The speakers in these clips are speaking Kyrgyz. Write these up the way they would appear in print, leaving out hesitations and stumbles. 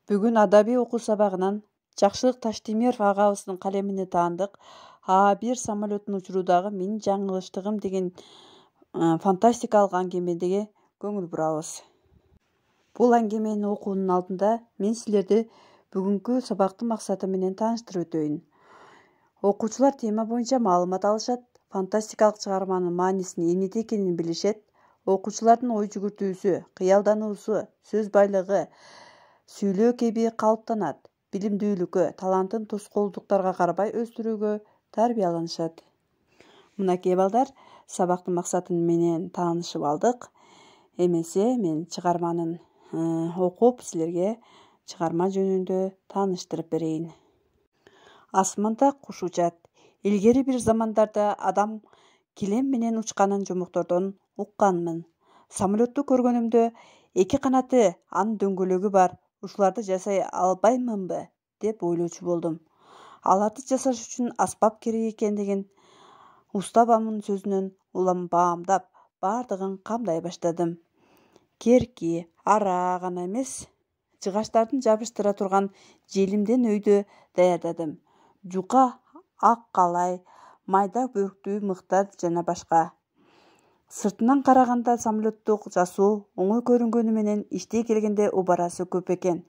Бүгүн адабий окуу сабагынан Жакшылык Таштемиров агабыздын калемине таандык А1 самолетун учуруудагы менин жаңылыштыгым деген фантастикалык аңгемеге көңүл бурабыз. Бул аңгемени окуунун алдында мен силерди бүгүнкү сабактын максаты менен тааныштырып өтөйүн. Окуучулар тема боюнча маалымат алышат, фантастикалык чыгарманын маанисин эмнеде экенин билишет, окуучулардын ой жүгүртүүсү, кыялдануусу, сөз байлыгы, сүйлөө кеби калыптанат, билимдүүлүккө, талантын тоскоолдуктарга карабай өстүрүүгө тарбияланышат. Мынакей балдар, сабактын максаты менен таанышып алдык. Эмесе мен чыгарманын окуп силерге чыгарма жөнүндө тааныштырып берейин. Асманда куш учат. Илгери бир замандарда адам килем менен учканын жомоктордон укканмын. Самолетту көргөнүмдө эки канаты, анын дөңгөлөгү бар. Ушуларды жасай албаймынбы деп ойлочу болдум. Аларды жасаш үчүн аспап керек экендигин уста бабамдын сөзүнөн баамдап, бардыгын камдай баштадым. Керки, ара гана эмес, жыгачтардын жабыштыра турган желимден өйдө даярдадым. Жука, ак калай, майда бөрктүү мыктар жана башка. Сыртынан караганда самолетту жасоо оңой көрүнгөнү менен иштей келгенде убарасы көп экен.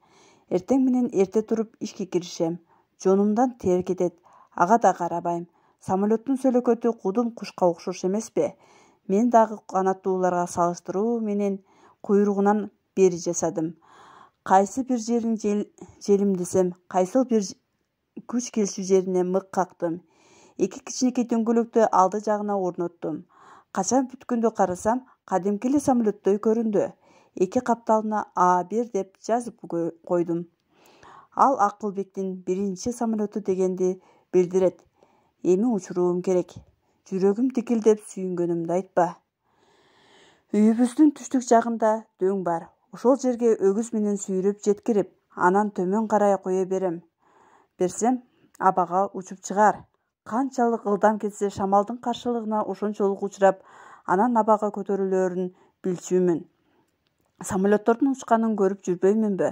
Эртең менен эрте туруп ишке киришем. Жонумдан тер кетет. Ага да карабайм. Самолеттун сөлөкөтү кудум кушка окшош эмеспи? Мен дагы канаттууларга салыштыруу менен куйругунан бери жасадым. Кайсы бир жерин желимдесем, кайсыл бир күч келчү жерине мык кактым. Эки кичинекей дөңгөлөктү алды жагына орноттум. Качан бүткөндө карасам, кадимки эле самолеттей көрүндү. Эки капталына А1 деп жазып койдум. Ал Акылбектин биринчи самолету дегенди билдирет. Эми учуруум керек. Жүрөгүм тикилдеп сүйүнгөнүмдү айтпа. Үйүбүздүн түштүк жагында дөң бар. Ошол жерге өгүз менен сүйрөп жеткирип, анан төмөн карай кое берсем, абага учуп чыгар. Канчалык ылдам кетсе шамалдын каршылыгына ошончолук учурап, анан абага көтөрүлөрүн билчүмүн. Самолеттордун учканын көрүп жүрбөймүнбү?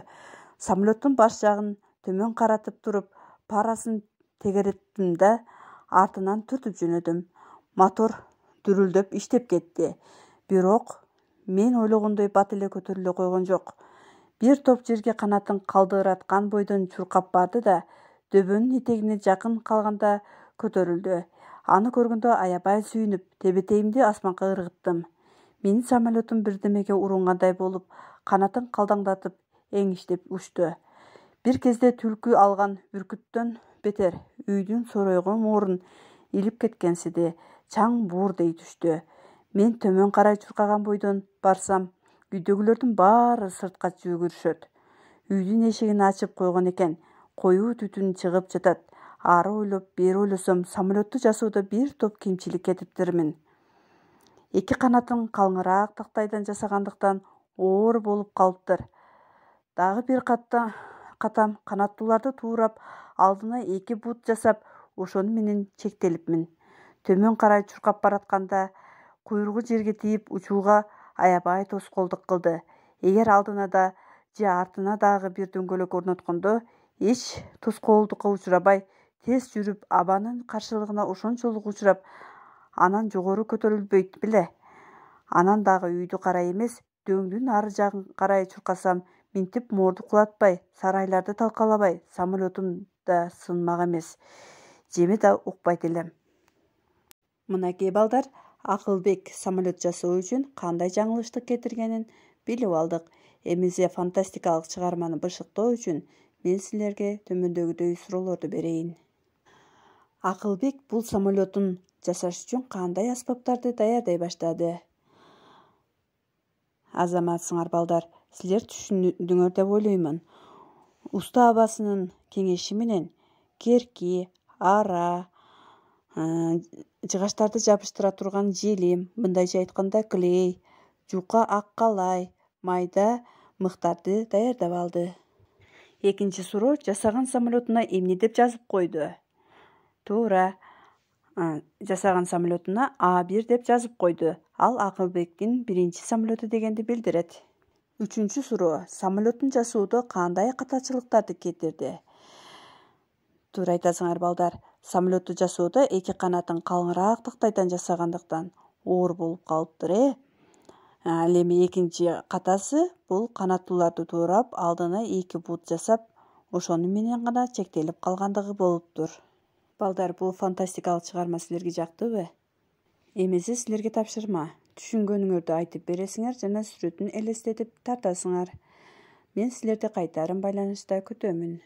Самолеттун баш жагын төмөн каратып туруп, парасын тегереттим да артынан түртүп жөнөдүм. Мотор дүрүлдөп иштеп кетти. Бирок мен ойлогондой бат эле көтөрүлө койгон жок. Бир топ жерге канатын калдыраткан бойдон чуркап барды да дөбөнүн этегине жакын калганда көтөрүлдү. Аны көргөндө аябай сүйүнүп, тебетейимди асманга ыргыттым. Менин самолетум бирдемеге урунгандай болуп, канатын калдаңдатып эңиштеп учту. Бир кезде түлкү алган бүркүттөн бетер үйдүн соройгон моорун илип кеткенсиди, чаң буурдей түштү. Мен төмөн карай чуркаган бойдон барсам, үйдөгүлөрдүн баары сыртка жүгүрүшөт. Үйдүн эшигин ачып койгон экен. Коюу түтүн чыгып жатат. Ары ойлоп, бери ойлосом, самолетту жасоодо бир топ кемчилик кетиптермин. Эки канатын калыңыраак тактайдан жасагандыктан оор болуп калыптыр. Дагы бир катам канаттууларды туурап, алдына эки бут жасап, ошону менен чектелипмин. Төмөн карай чуркап баратканда куйругу жерге тийип учууга аябай тоскоолдук кылды. Эгер алдына да же артына дагы бир дөңгөлөк орноткондо эч тоскоолдукка учурабай, тез жүрүп, абанын каршылыгына ошончолук учурап, анан жогору көтөрүлбөйт беле. Анан дагы үйдү карай эмес, дөңдүн ары жагын карай чуркасам, минтип моорду кулатпай, сарайларды талкалабай, самолетум да сынмак эмес. Жеме да укпайт элем. Мынакей балдар, Акылбек самолет жасоо үчүн кандай жаңылыштык кетиргенин билип алдык. Эмесе фантастикалык чыгарманы бышыктоо үчүн мен силерге төмөндөгүдөй суроолорду берейин. Акылбек бул самолетун жасаш үчүн кандай аспаптарды даярдай баштады? Азаматсыңар балдар, силер түшүндүңөр деп ойлоймун. Уста абасынын кеңеши менен керки, ара, жыгачтарды жабыштыра турган желим, мындайча айтканда клей, жука, ак калай, майда мыктарды даярдап алды. Экинчи суроо, жасаган самолетуна эмне деп жазып койду? Туура. Жасаган самолетуна А1 деп жазып койду. Ал Акылбектин биринчи самолету дегенди билдирет. Үчүнчү суроо. Самолеттун жасоодо кандай катачылыктарды кетирди? Туура айтасыңар балдар. Самолетту жасоодо эки канатын калыңыраак тактайдан жасагандыктан оор болуп калыптыр, Ал эми экинчи катасы бул канаттууларды туурап, алдына эки бут жасап, ошону менен гана чектелип калгандыгы болуптур. Балдар, бул фантастикалык чыгарма силерге жактыбы? Эмесе силерге тапшырма. Түшүнгөнүңөрдү айтып бересиңер жана сүрөтүн элестетип тартасыңар. Мен силерди кайтарым байланышта күтөмүн.